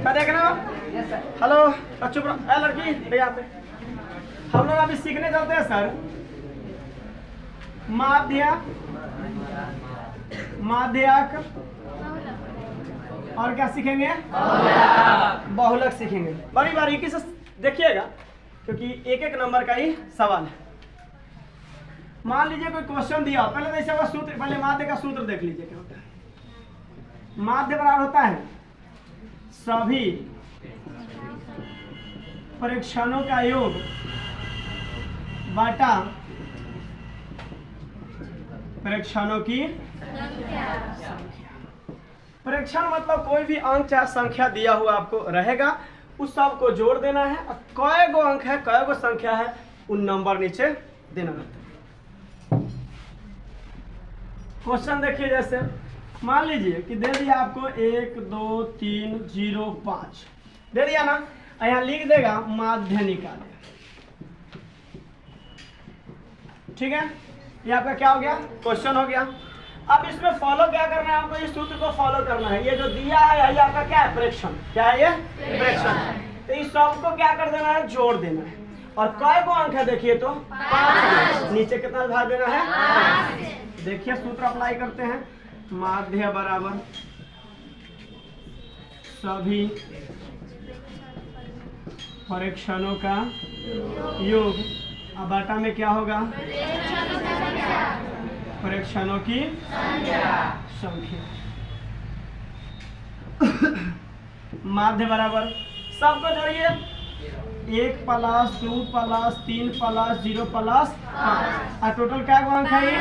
क्या देख रहे हो? हेलो चुप रहो लड़की भैया पे। हम लोग अभी सीखने चलते हैं सर माध्यक और क्या सीखेंगे? बहुलक सीखेंगे। बड़ी बारीकी से देखिएगा क्योंकि एक एक नंबर का ही सवाल है। मान लीजिए कोई क्वेश्चन दिया, पहले तो ऐसा होगा सूत्र, पहले माध्य का सूत्र देख लीजिए क्या होता है। माध्य बराबर होता है सभी परीक्षणों का योग बटा परीक्षणों की परीक्षण मतलब कोई भी अंक चाहे संख्या दिया हुआ आपको रहेगा, उस सब को जोड़ देना है और कई गो अंक है कई गो संख्या है उन नंबर नीचे देना रहता है। क्वेश्चन देखिए, जैसे मान लीजिए कि दे दिया आपको 1 2 3 0 5 दे दिया ना, यहाँ लिख देगा माध्य निकाले। ठीक है, ये आपका क्या हो गया? क्वेश्चन हो गया। अब इसमें फॉलो क्या करना है आपको? इस सूत्र को फॉलो करना है। ये जो दिया है ये आपका क्या है? प्रेक्षण। क्या है ये? प्रेक्षण। तो इस सब को क्या कर देना है? जोड़ देना है। और कई गो अंक है देखिए तो 5। नीचे कितना भाग देना है? 5। देखिए सूत्र अप्लाई करते हैं। माध्य बराबर सभी परीक्षणों का योग, अब बटा में क्या होगा? परीक्षणों की संख्या। माध्य बराबर सबको जोड़िए, 1 + 2 + 3 + 0 + 5 और टोटल क्या अंक है ये?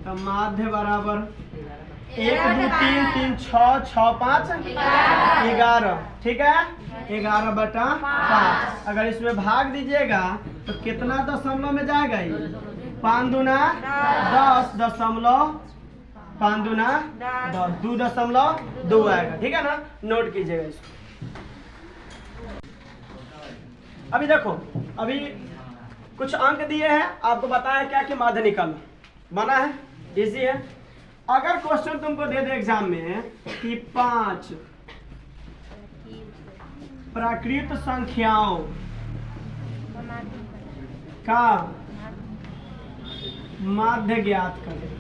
तो माध्य बराबर 1 2 3 3 6 6 5 11। ठीक है, 11 बटा 5। अगर इसमें भाग दीजिएगा तो कितना दशमलव में जाएगा? ये 5 दूना 10 दशमलव 5 दूना 10 2.2 आएगा। ठीक है ना, नोट कीजिएगा इसको। अभी देखो, अभी कुछ अंक दिए हैं, आपको बताया क्या कि माध्य निकालना बना है, इजी है। अगर क्वेश्चन तुमको दे दे एग्जाम में कि 5 प्राकृत संख्याओं का माध्य ज्ञात करें,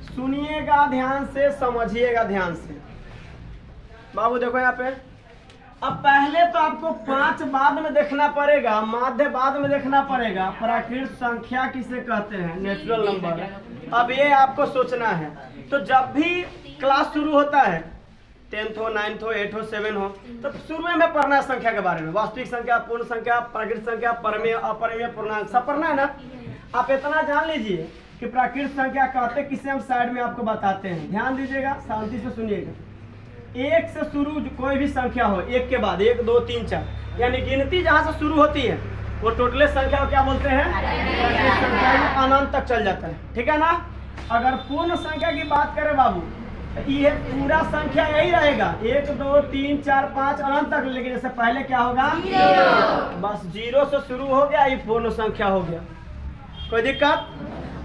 सुनिएगा ध्यान से, समझिएगा ध्यान से। बाबू देखो यहाँ पे, अब पहले तो आपको 5 बाद में देखना पड़ेगा, माध्य बाद में देखना पड़ेगा। प्राकृत संख्या किसे कहते हैं? Natural number. अब ये आपको सोचना है। तो जब भी क्लास शुरू होता है, 10th हो 9th हो 8th हो 7th हो, तो शुरू में पढ़ना है संख्या के बारे में। वास्तविक संख्या, पूर्ण संख्या, प्राकृत संख्या, परमेय अपरिमेय पूर्णांक सब पढ़ना है ना। आप इतना जान लीजिए कि प्राकृत संख्या कहते किसे हम साइड में आपको बताते हैं। ध्यान दीजिएगा, शांति से सुनिएगा। 1 से शुरू कोई भी संख्या हो, 1 के बाद 1 2 3 4, यानी गिनती जहाँ से शुरू होती है वो टोटल संख्या को क्या बोलते हैं? प्राकृत संख्या में अनंत तक चल जाता है। ठीक है ना। अगर पूर्ण संख्या की बात करें बाबू, ये पूरा संख्या यही रहेगा 1 2 3 4 5 अनंत तक, लेकिन इससे पहले क्या होगा? बस 0 से शुरू हो गया, ये पूर्ण संख्या हो गया। कोई दिक्कत?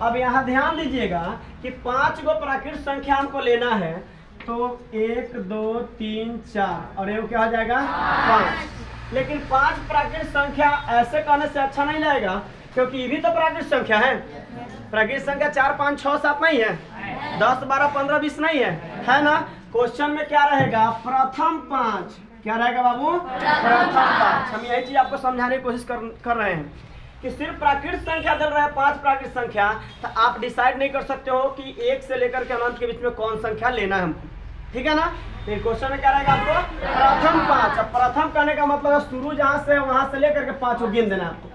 अब यहाँ ध्यान दीजिएगा कि 5 गो प्राकृत संख्या हमको लेना है, तो 1 2 3 4 और ये क्या हो जाएगा? 5। लेकिन 5 प्राकृत संख्या ऐसे कहने से अच्छा नहीं लगेगा, क्योंकि ये भी तो प्राकृत संख्या है। प्राकृत संख्या 4 5 6 7 नहीं है, 10 12 15 20 नहीं है ना। क्वेश्चन में क्या रहेगा? प्रथम 5। क्या रहेगा बाबू? प्रथम 5। हम यही चीज आपको समझाने की कोशिश कर रहे हैं कि सिर्फ प्राकृत संख्या दे रहा है 5 प्राकृत संख्या, तो आप डिसाइड नहीं कर सकते हो कि 1 से लेकर के अनंत के बीच में कौन संख्या लेना है हमको। ठीक है ना। तो क्वेश्चन में क्या रहेगा आपको? प्रथम 5। अब प्रथम कहने का मतलब है शुरू जहाँ से वहां से लेकर के 5 को गिन देना आपको।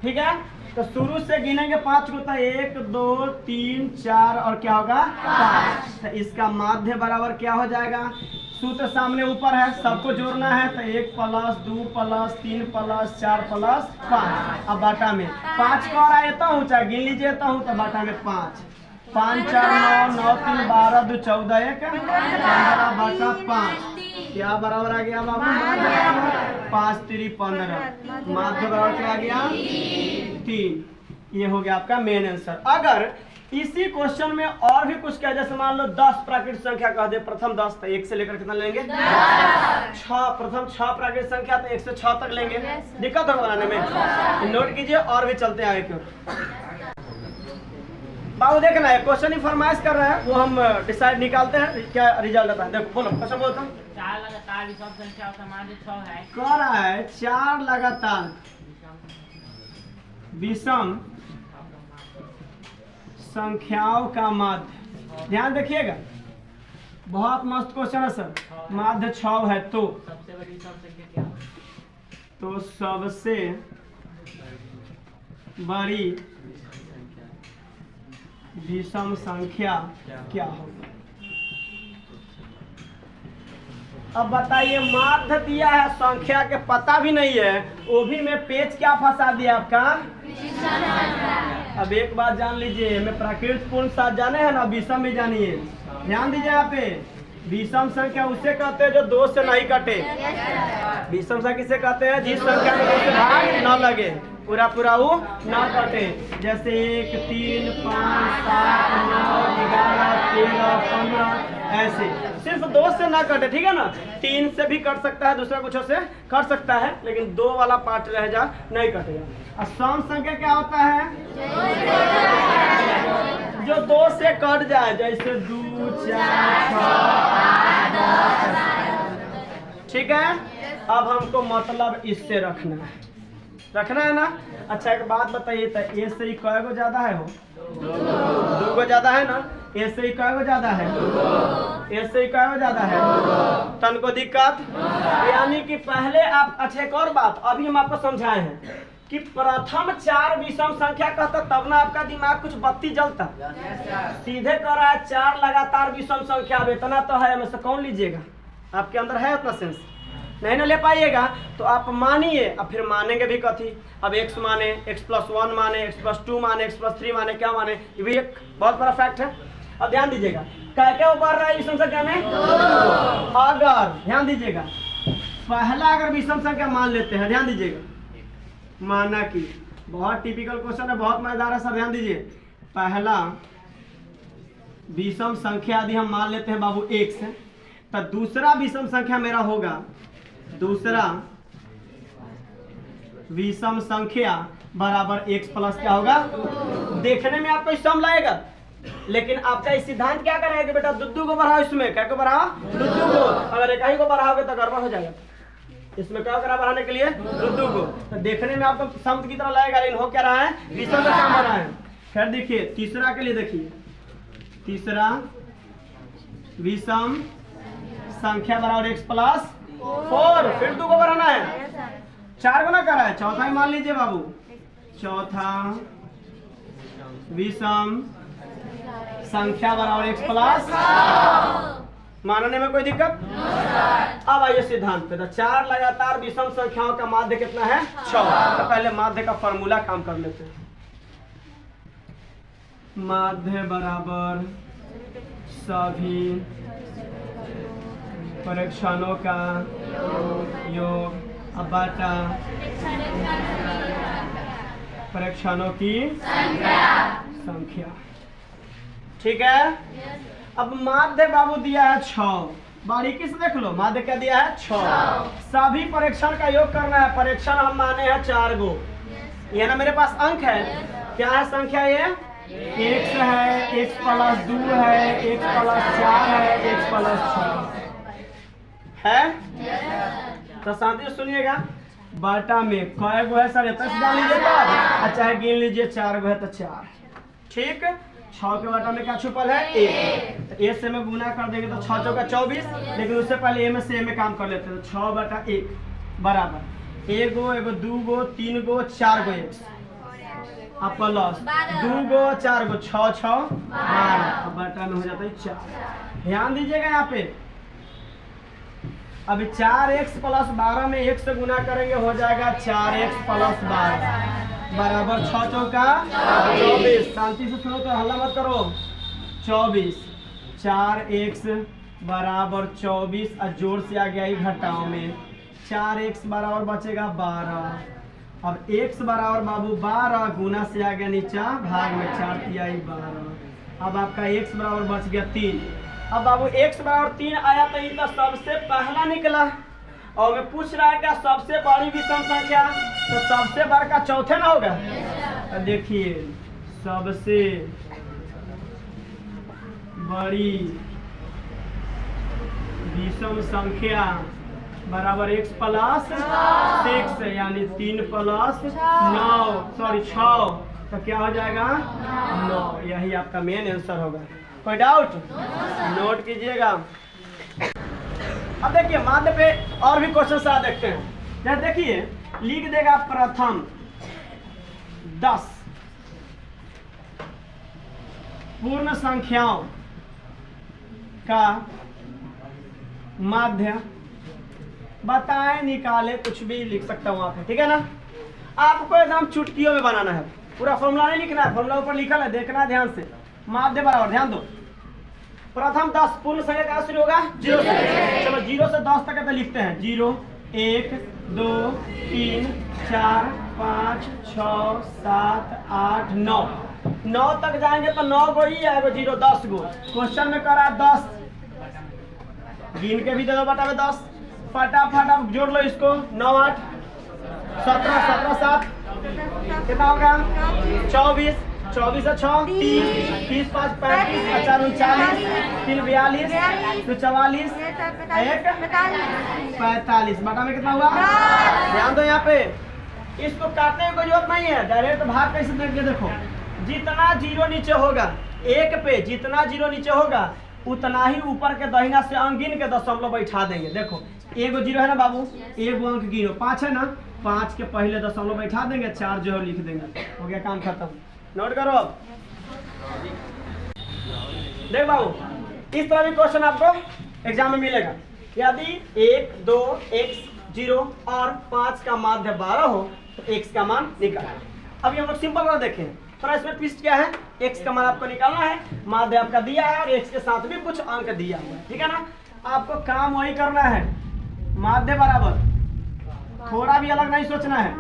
ठीक है, तो शुरू से गिनेंगे 5 को, तो 1 2 3 4 और क्या होगा? 5। तो इसका माध्य बराबर क्या हो जाएगा? सूत्र सामने ऊपर है, सबको जोड़ना है, तो 1 + 2 + 3 + 4 + 5। अब बाटा में 5 को और आता हूँ, चाहे गिन लीजिएता हूँ, तो बाटा में 5 5 4 9 9 3 12 2 14 1 15 बटा 5। क्या बराबर आ गया बाबू? 5 3 15। माध्य बराबर क्या आ गया? 3। ये हो गया आपका मेन आंसर। अगर इसी क्वेश्चन में और भी कुछ कह, जैसे मान लो 10 प्राकृतिक संख्या कह दे, प्रथम 10 तो 1 से लेकर कितना लेंगे 6, प्रथम 6 प्राकृतिक संख्या तो 1 से 6 तक लेंगे। दिक्कत होगा बनाने में, नोट कीजिए और भी चलते हैं आगे की ओर। बाबू देखना है, क्वेश्चन ही फरमाइश कर रहे हैं, वो हम डिसाइड निकालते हैं क्या रिजल्ट आता है। देखो बोलो, क्वेश्चन बोलता हूँ। 4 लगातार विषम संख्या का माध्य 6 है। कह रहा है 4 लगातार विषम संख्याओं का माध्य, ध्यान देखिएगा, बहुत मस्त क्वेश्चन है सर। माध्य 6 है तो सबसे बड़ी विषम संख्या क्या है? तो सबसे बड़ी विषम संख्या क्या होगी? अब बताइए, माध्य दिया है, संख्या के पता भी नहीं है, वो भी मैं पेज क्या फंसा दिया आपका। अब एक बात जान लीजिए, मैं प्राकृतिक पूर्ण साथ जाने हैं ना, विषम भी जानिए। ध्यान दीजिए यहाँ पे, विषम संख्या उसे कहते हैं जो 2 से नहीं कटे। विषम संख्या किसे कहते हैं? जिस संख्या में 2 से भाग न लगे, पूरा पूरा वो न कटे। जैसे 1, 3, 5, 7, 9, 11, 13, 15 ऐसे, सिर्फ 2 से ना कटे, ठीक है ना। 3 से भी कट सकता है, दूसरा कुछ से कट सकता है, लेकिन 2 वाला पार्ट रह जा नहीं कटेगा। और सम संख्या क्या होता है? जो 2 से कट जाए, जैसे 2, 4, 6, 8, 10। ठीक है, अब हमको मतलब इससे रखना है ना। अच्छा एक बात बताइए, तो ए से ही कै गो ज्यादा है? हो 2 गो ज्यादा है ना। ए से ही कै गो ज्यादा है? ए से ही कै गो ज्यादा है? तन को दिक्कत, यानी कि पहले आप, अच्छा एक और बात अभी हम आपको समझाए हैं कि प्रथम 4 विषम संख्या कहता, तब ना आपका दिमाग कुछ बत्ती जलता। सीधे कह रहा है 4 लगातार विषम संख्या, अब इतना तो है, में से कौन लीजिएगा? आपके अंदर है उतना सेंस? नहीं ना ले पाइएगा, तो आप मानिए। अब फिर मानेंगे भी कथी? अब x माने, x+1 माने, x+2 माने, x+3 माने, क्या माने? ये भी एक बहुत बड़ा फैक्ट है। अब ध्यान दीजिएगा, क्या उबार रहा है विषम संख्या में? अगर ध्यान दीजिएगा, पहला अगर विषम संख्या मान लेते हैं, ध्यान दीजिएगा, माना कि बहुत टिपिकल क्वेश्चन है, बहुत मजेदार है सर, ध्यान दीजिए। पहला विषम संख्या यदि हम मान लेते हैं बाबू x, तो दूसरा विषम संख्या मेरा होगा, दूसरा विषम संख्या बराबर x प्लस क्या होगा? देखने में आपको सम लगेगा, लेकिन आपका इस सिद्धांत क्या करेगा कि बेटा दुद्दू को बढ़ाओ, इसमें क्या को बढ़ाओ? दुद्दू को। अगर एक ही को बढ़ाओगे तो गड़बड़ हो जाएगा। इसमें क्या करा बढ़ाने के लिए? दुद्दू को। तो देखने में आपको सम की तरह लगेगा, लेकिन हो क्या रहा है? विषम का काम हो रहा है। फिर देखिए तीसरा के लिए, देखिए तीसरा विषम संख्या बराबर x+4, फिर 2 को बढ़ाना है, 4 को ना करा है, चौथा ही मान लीजिए बाबू। चौथा विषम संख्या बराबर x+, मानने में कोई दिक्कत? अब आइए सिद्धांत पे। तो 4 लगातार विषम संख्याओं का माध्य कितना है? 6। तो पहले माध्य का फॉर्मूला काम कर लेते हैं। माध्य बराबर सभी परीक्षणों का योग बटा परीक्षणों की संख्या। ठीक है। अब माध्य बाबू दिया है 6, बारीकी से देख लो, माध्य क्या दिया है? 6। सभी परीक्षण का योग करना है। परीक्षण हम माने हैं 4 गो, ये ना मेरे पास अंक है, क्या है संख्या? ये x है, x+2 है, x+4 है, x+6 है। तो शांति से सुनिएगा, बाटा में कै गो है सर? इतना डाल लीजिए तब, चाहे गिन लीजिए 4 गो है तो 4। ठीक, 6 के बाटा में क्या छुपल है? 1। तो ए से में गुना कर देंगे तो 6 चौका 24, लेकिन उससे पहले ए में से ए में काम कर लेते हैं। तो 6/1 बराबर 1 गो, 1 गो, 2 गो, 3 गो, 4 गो x, अब प्लस 2 गो, 4 गो, 6 6 12, अब बटा में हो जाता है 4। ध्यान दीजिएगा यहाँ पे, अभी 4x+12 में 1 से गुना करेंगे, हो जाएगा 4x+12 बराबर 6 चौका 24। शांति से सुनो, तो हल्ला मत करो। 24, 4x बराबर 24, और जोर से आ गया ही घटाओ में, 4x बराबर बचेगा 12, अब x बराबर बाबू 12 गुना से आ गया नीचा भाग में 4 तिहाई 12। अब आपका x बराबर बच गया 3। अब बाबू x बराबर 3 आया तो ये तो सबसे पहला निकला और मैं पूछ रहा है क्या सबसे बड़ी विषम संख्या, तो सबसे बड़ा चौथे ना होगा। तो देखिए सबसे बड़ी विषम संख्या बराबर x प्लस 6 यानी 3 प्लस 9 सॉरी 6, तो क्या हो जाएगा 9। यही आपका मेन आंसर होगा। कोई डाउट नोट कीजिएगा। अब देखिए माध्य पे और भी क्वेश्चन आ देखते हैं। जैसे देखिए लिख देगा प्रथम 10 पूर्ण संख्याओं का माध्य बताएं निकाले, कुछ भी लिख सकता हूं वहां पे, ठीक है ना। आपको एकदम चुटकियों में बनाना है, पूरा फॉर्मूला नहीं लिखना है, फॉर्मूला ऊपर लिखा है देखना है ध्यान से। माध्य बराबर ध्यान दो, प्रथम 10 पूर्ण संख्या कहाँ शुरू होगा 0 से। चलो 0 से 10 तक तो लिखते हैं 0 1 2 3 4 5 6 7 8 9 तक जाएंगे तो 9 गो ही आएगा 0 10 गो। क्वेश्चन में करा 10, गिन के भी दे दो बटा में 10, फटाफट आप जोड़ लो इसको 9 8 17 17 7 कितना होगा 24 24 से 6 30 30 5 35 4 39 3 42 2 44 1 45 बटा में कितना हुआ। ध्यान दो यहाँ पे, इसको काटने की कोई जरूरत नहीं है, डायरेक्ट भाग कैसे देख के देखो। जितना जीरो नीचे होगा एक पे, जितना जीरो नीचे होगा उतना ही ऊपर के दहिना से अंक गिन के दशमलव बैठा देंगे। देखो एगो जीरो है ना बाबू, एगो अंक गिनो 5 है ना, 5 के पहले दशमलव बैठा देंगे, 4 जो है लिख देंगे, हो गया काम खत्म। नोट करो अब देख बाबू इस तरह भी क्वेश्चन आपको एग्जाम में मिलेगा। यदि 1 2 x 0 और 5 का माध्य 12 हो तो x का मान निकालें। अभी हम लोग सिंपल वाला देखें, थोड़ा इसमें ट्विस्ट क्या है, x का मान आपको निकालना है, माध्य आपका दिया है और x के साथ भी कुछ अंक दिया हुआ है, ठीक है ना। आपको काम वही करना है, माध्य बराबर, थोड़ा भी अलग नहीं सोचना है,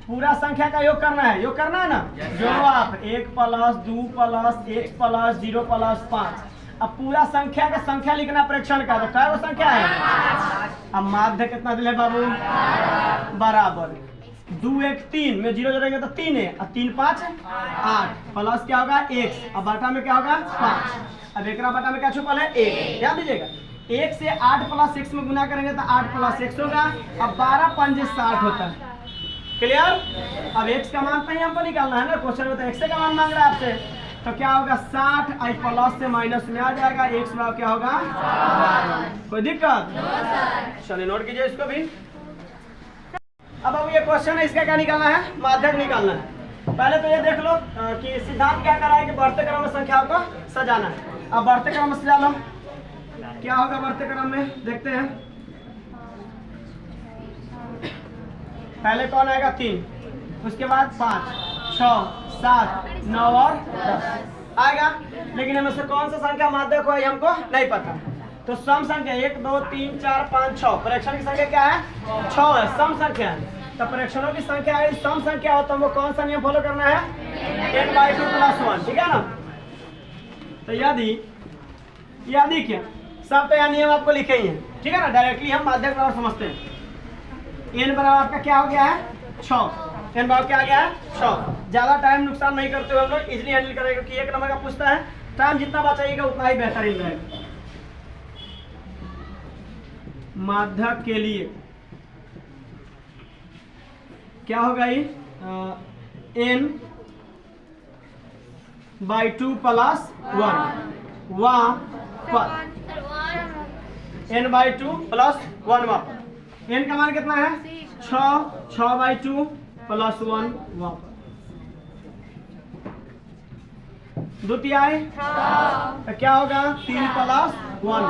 पूरा संख्या का योग करना है। योग करना है ना, जोड़ो आप 1 plus 2 plus x plus 0 plus 5। अब पूरा संख्या का संख्या लिखना प्रेक्षण का, तो क्या वो संख्या है। अब माध्य कितना दिले बाबू बराबर 2 1 3 में 0 जोड़ेंगे तो 3 है, और 3 5 8 प्लस क्या होगा x, अब बटा में क्या होगा 5। अब एक बटा में क्या छुपल है 1, ध्यान दीजिएगा 1 से 8 प्लस x में गुना करेंगे तो 8 प्लस x होगा। अब 12 5 60 होता है, क्लियर। अब x का मान तो हमको निकालना है ना, क्वेश्चन में तो x का मान मांग रहा है आपसे, तो क्या होगा 60 आई प्लस से माइनस में आ जाएगा, x बराबर क्या होगा 12। कोई दिक्कत, चलिए नोट कीजिए इसको भी। अब ये क्वेश्चन है, इसका क्या निकालना है, माध्यक निकालना है। पहले तो ये देख लो कि सिद्धांत क्या कर रहा है कि बढ़ते क्रम में संख्याओं को सजाना है। अब बढ़ते क्रम में सजा लो, क्या होगा बढ़ते क्रम में देखते हैं। पहले कौन आएगा 3, उसके बाद 5 6 7 9 और 10 आएगा, लेकिन हमें से कौन सा संख्या माध्यक है हमको नहीं पता। तो सम संख्या 1 2 3 4 5 6, परीक्षण की संख्या क्या है 6 है, सम संख्या है। तो परीक्षणों की संख्या है सम संख्या हो तो हमको कौन सा नियम फॉलो करना है, n/2 + 1, ठीक है ना। तो यदि क्या सब तो यहाँ नियम आपको लिखे ही हैं, ठीक है ना, डायरेक्टली हम माध्यक बराबर समझते हैं। n बराबर आपका क्या हो गया है 6, n बराबर क्या आ गया है 6। ज्यादा टाइम नुकसान नहीं करते हुए हम लोग इजिली हैंडल करेंगे, क्योंकि 1 नंबर का पूछता है, टाइम जितना बचाइएगा उतना ही बेहतरीन रहेगा। माध्यक के लिए क्या होगा ये n/2 + 1 वहाँ पर n/2 + 1 वहाँ पर n का मान कितना है 6 6/2 + 1 वहाँ पर द्वितीय तो क्या होगा 3 + 1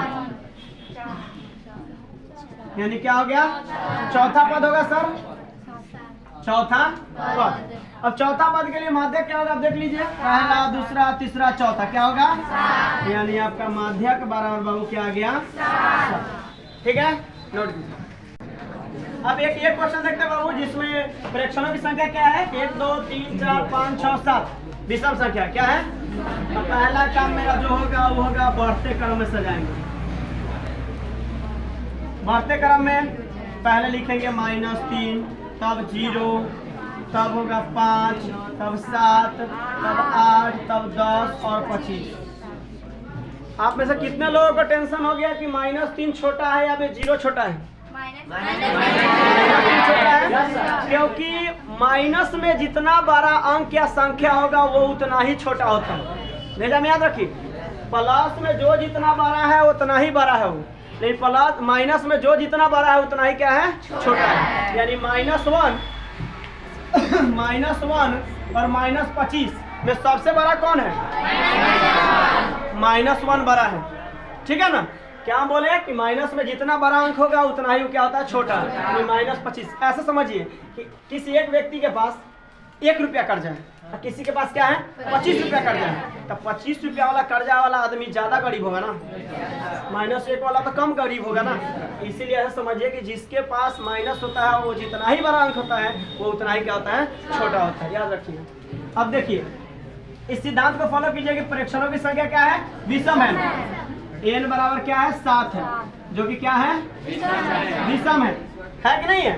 यानी क्या हो गया चौथा पद होगा सर, चौथा पद। अब चौथा पद के लिए माध्यक क्या होगा आप देख लीजिए, पहला दूसरा तीसरा चौथा क्या होगा, यानी आपका माध्यक बराबर बाबू क्या आ गया, ठीक है। नोट कीजिए। अब एक क्वेश्चन देखते हैं बाबू, जिसमें प्रेक्षणों की संख्या क्या है? 1 2 3 4 5 6 7 विषम संख्या क्या है? तो पहला काम मेरा जो होगा वो होगा बढ़ते क्रम में सजाएंगे। बढ़ते क्रम में पहले लिखेंगे -3, तब 0, तब होगा 5, तब 7, तब 8, तब 10 और 25। आप में से कितने लोगों को टेंशन हो गया कि -3 छोटा है या फिर 0 छोटा है? छोटा है, क्योंकि माइनस में जितना बड़ा अंक या संख्या होगा वो उतना ही छोटा होता है। भेजा में याद रखिए, प्लस में जो जितना बड़ा है उतना ही बड़ा है वो, नहीं प्लस माइनस में जो जितना बड़ा है उतना ही क्या है? छोटा है। यानी -1 और -25 में सबसे बड़ा कौन है? -1 बड़ा है, ठीक है ना? क्या हम बोले कि माइनस में जितना बड़ा अंक होगा उतना ही क्या होता है? छोटा है। -25 ऐसा समझिए कि किसी एक व्यक्ति के पास 1 रुपया कर्जा है और किसी के पास क्या है? 25 रुपया कर्जा है। तो 25 रुपया वाला कर्जा वाला आदमी ज्यादा गरीब होगा ना, -1 वाला तो कम गरीब होगा ना। इसीलिए ऐसा समझिए कि जिसके पास माइनस होता है वो जितना ही बड़ा अंक होता है वो उतना ही क्या होता है? छोटा होता है। याद रखिए। अब देखिए इस सिद्धांत को फॉलो कीजिए कि प्रेक्षणों की संख्या क्या है? विषम है। n बराबर क्या है? 7 है, जो कि क्या है? विषम है कि नहीं है?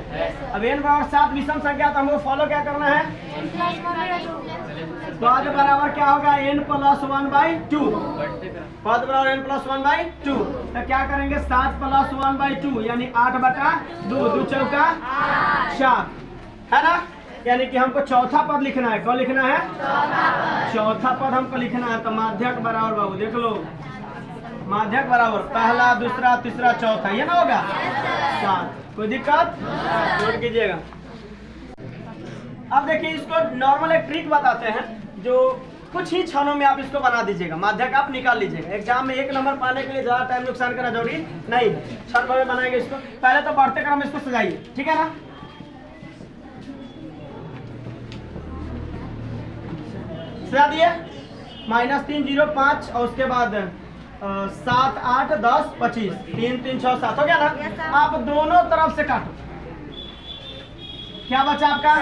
अब n बराबर 7 विषम संख्या, तो हमको फॉलो क्या करना है? पद बराबर क्या होगा? n + 1/2। पद बराबर n + 1/2। तो क्या करेंगे? 7 + 1/2 यानी 8/2, 2 चौका 4 है ना? यानी कि हमको चौथा पद लिखना है। कौन लिखना है? चौथा पद हमको लिखना है। तो माध्यक बराबर बाबू देख लो, माध्यक बराबर पहला, दूसरा, तीसरा, चौथा, ये ना होगा 7। कोई दिक्कत? नोट कीजिएगा। अब देखिए इसको नॉर्मल एक ट्रिक बताते हैं जो कुछ ही क्षणों में आप इसको बना दीजिएगा। माध्यक आप निकाल लीजिएगा। एग्जाम में 1 नंबर पाने के लिए ज्यादा टाइम नुकसान करना जरूरी नहीं है, क्षण भर में बनाएंगे इसको। पहले तो बढ़ते क्रम में इसको सजाइए, ठीक है ना? सजा दिए। -3 0 5 और उसके बाद 7 8 10 25 3 3 6 7 हो गया ना? आप दोनों तरफ से काटो। क्या बचा आपका?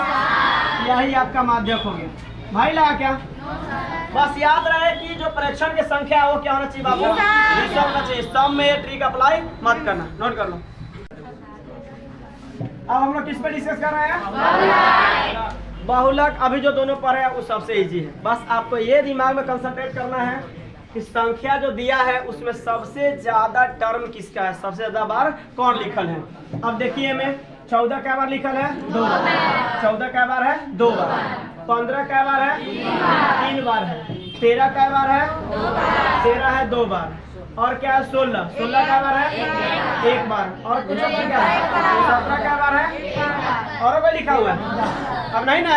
यही आपका माध्यक हो गया। भाई लगा क्या? बस याद रहे कि जो प्रेक्षण की संख्या है वो क्या होना चाहिए बाबू? विषम होना चाहिए। सम में ये ट्रिक अप्लाई मत करना। नोट कर लो। अब हम लोग किस पे डिस्कस कर रहे हैं? बहुलक। अभी जो दोनों पर है वो सबसे इजी है। बस आपको ये दिमाग में कंसंट्रेट करना है कि संख्या जो दिया है उसमें सबसे ज्यादा टर्म किसका है, सबसे ज्यादा बार कौन लिखल है। अब देखिए मैं 14 क्या बार लिखल है? 2 बार। 14 क्या बार है? 2 बार। 15 क्या बार है? 3 बार है। 13 क्या बार है? 13 है 2 बार। और क्या है? 16 क्या बार है? 1 बार। और कुछ क्या है? 17 क्या बार है? और कोई लिखा हुआ है? अब नहीं ना?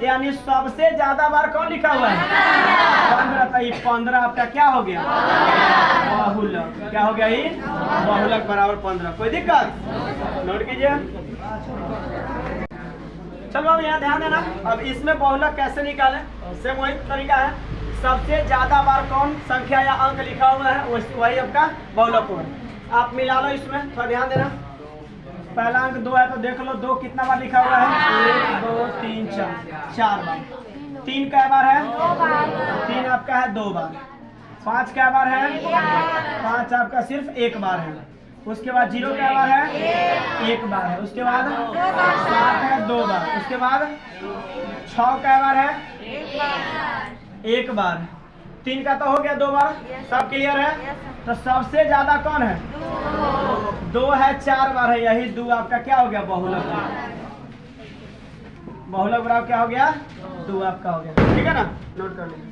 यानी सबसे ज्यादा बार कौन लिखा हुआ है? 15। 15 आपका क्या हो गया? बहुलक। क्या हो गया? ही बहुलक बराबर 15। कोई दिक्कत? नोट कीजिए। चलो अब यहाँ ध्यान देना। अब इसमें बहुलक कैसे निकालें? सेम वही तरीका है। सबसे ज्यादा बार कौन संख्या या अंक लिखा हुआ है वही आपका बहुलक होगा। आप मिला लो इसमें, थोड़ा ध्यान देना। पहला अंक 2 है तो देख लो 2 कितना बार लिखा हुआ है? 1 2 3 4 बार। 3 क्या बार है? 3 आपका है 2 बार। 5 क्या बार है? 5 आपका सिर्फ 1 बार है। उसके बाद 0 क्या बार है? 1 बार है। उसके बाद 7 है 2 बार। उसके बाद 6 क्या बार है? 1 बार। 3 का तो हो गया 2 बार। सब क्लियर है? तो सबसे ज्यादा कौन है? 2 है 4 बार है। यही 2 आपका क्या हो गया? बहुलक। बहुलक बराबर क्या हो गया? 2 आपका हो गया। ठीक है ना? नोट कर लीजिए।